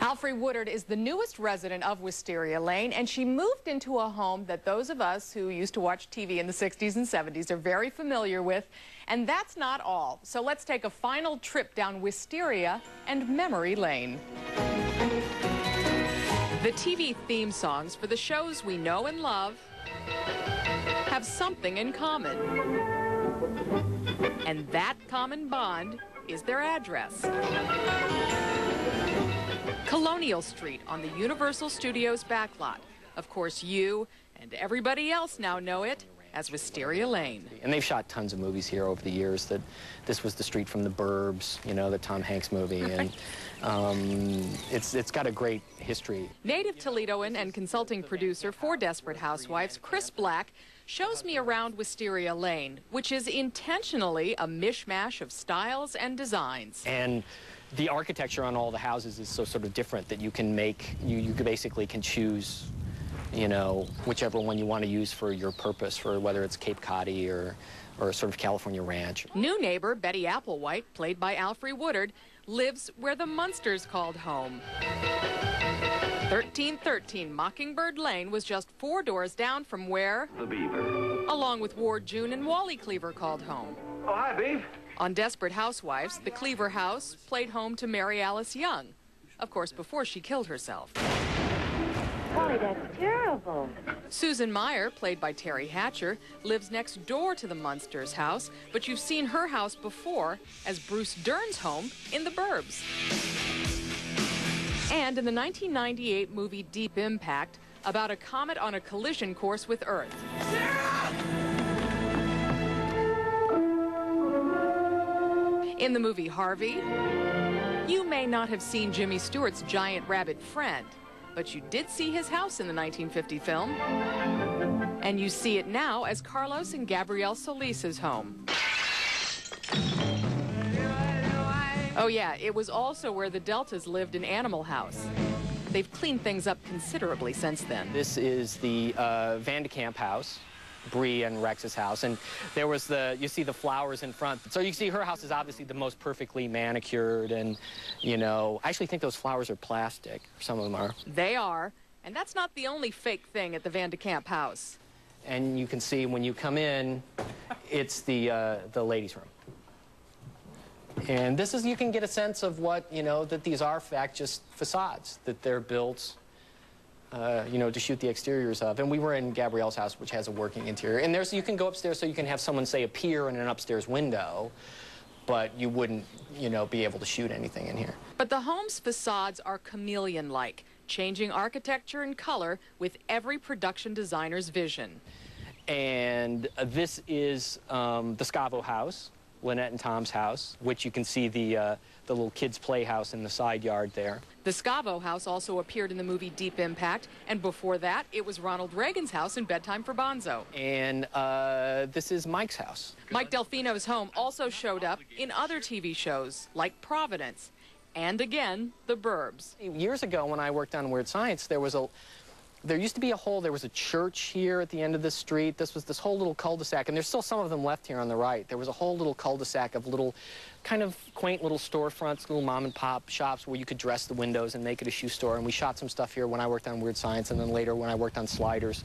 Alfre Woodard is the newest resident of Wisteria Lane, and she moved into a home that those of us who used to watch TV in the 60s and 70s are very familiar with. And that's not all. So let's take a final trip down Wisteria and Memory Lane. The TV theme songs for the shows we know and love have something in common. And that common bond is their address. Colonial Street on the Universal Studios backlot. Of course, you and everybody else now know it as Wisteria Lane. And they've shot tons of movies here over the years. That this was the street from The Burbs, you know, the Tom Hanks movie, and it's got a great history. Native Toledoan and consulting producer for Desperate Housewives, Chris Black, shows me around Wisteria Lane, which is intentionally a mishmash of styles and designs. And the architecture on all the houses is so sort of different that you can make, you basically can choose, you know, whichever one you want to use for your purpose, for whether it's Cape Coddy or sort of California ranch. New neighbor Betty Applewhite, played by Alfre Woodard, lives where the Munsters called home. 1313 Mockingbird Lane was just 4 doors down from where the Beaver, along with Ward June and Wally Cleaver, called home. Oh, hi, Beav. On Desperate Housewives, the Cleaver house played home to Mary Alice Young, of course, before she killed herself. Boy, that's terrible. Susan Meyer, played by Terry Hatcher, lives next door to the Munsters' house, but you've seen her house before as Bruce Dern's home in The Burbs. And in the 1998 movie Deep Impact, about a comet on a collision course with Earth. In the movie Harvey, you may not have seen Jimmy Stewart's giant rabbit friend, but you did see his house in the 1950 film. And you see it now as Carlos and Gabrielle Solis's home. Oh yeah, it was also where the Deltas lived in Animal House. They've cleaned things up considerably since then. This is the Van de Kamp house, Bree and Rex's house, and there was you see the flowers in front. So you see her house is obviously the most perfectly manicured, and, you know, I actually think those flowers are plastic. Some of them are. They are, and that's not the only fake thing at the Van de Kamp house. And you can see when you come in, it's the ladies' room. And this is, you can get a sense of what, you know, that these are, in fact, just facades, that they're built, you know, to shoot the exteriors of. And we were in Gabrielle's house, which has a working interior. And you can go upstairs so you can have someone, say, appear in an upstairs window, but you wouldn't, you know, be able to shoot anything in here. But the home's facades are chameleon-like, changing architecture and color with every production designer's vision. And this is the Scavo house, Lynette and Tom's house, which you can see the little kids' playhouse in the side yard there. The Scavo house also appeared in the movie Deep Impact, and before that, it was Ronald Reagan's house in Bedtime for Bonzo. And this is Mike's house. Mike Delfino's home also showed up in other TV shows, like Providence, and again, The Burbs. Years ago, when I worked on Weird Science, there used to be there was a church here at the end of the street. This was this whole little cul-de-sac, and there's still some of them left here on the right. There was a whole little cul-de-sac of little, kind of quaint little storefronts, little mom-and-pop shops where you could dress the windows and make it a shoe store. And we shot some stuff here when I worked on Weird Science, and then later when I worked on Sliders.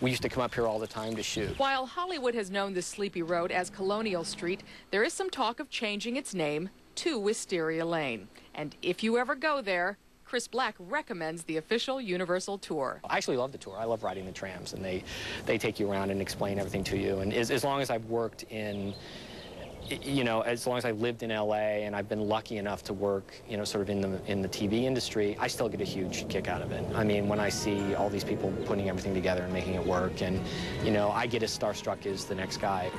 We used to come up here all the time to shoot. While Hollywood has known this sleepy road as Colonial Street, there is some talk of changing its name to Wisteria Lane. And if you ever go there, Chris Black recommends the official Universal tour. I actually love the tour. I love riding the trams, and they take you around and explain everything to you. And as long as I've worked in, you know, as long as I've lived in LA and I've been lucky enough to work, you know, sort of in the TV industry, I still get a huge kick out of it. I mean, when I see all these people putting everything together and making it work, and, you know, I get as starstruck as the next guy.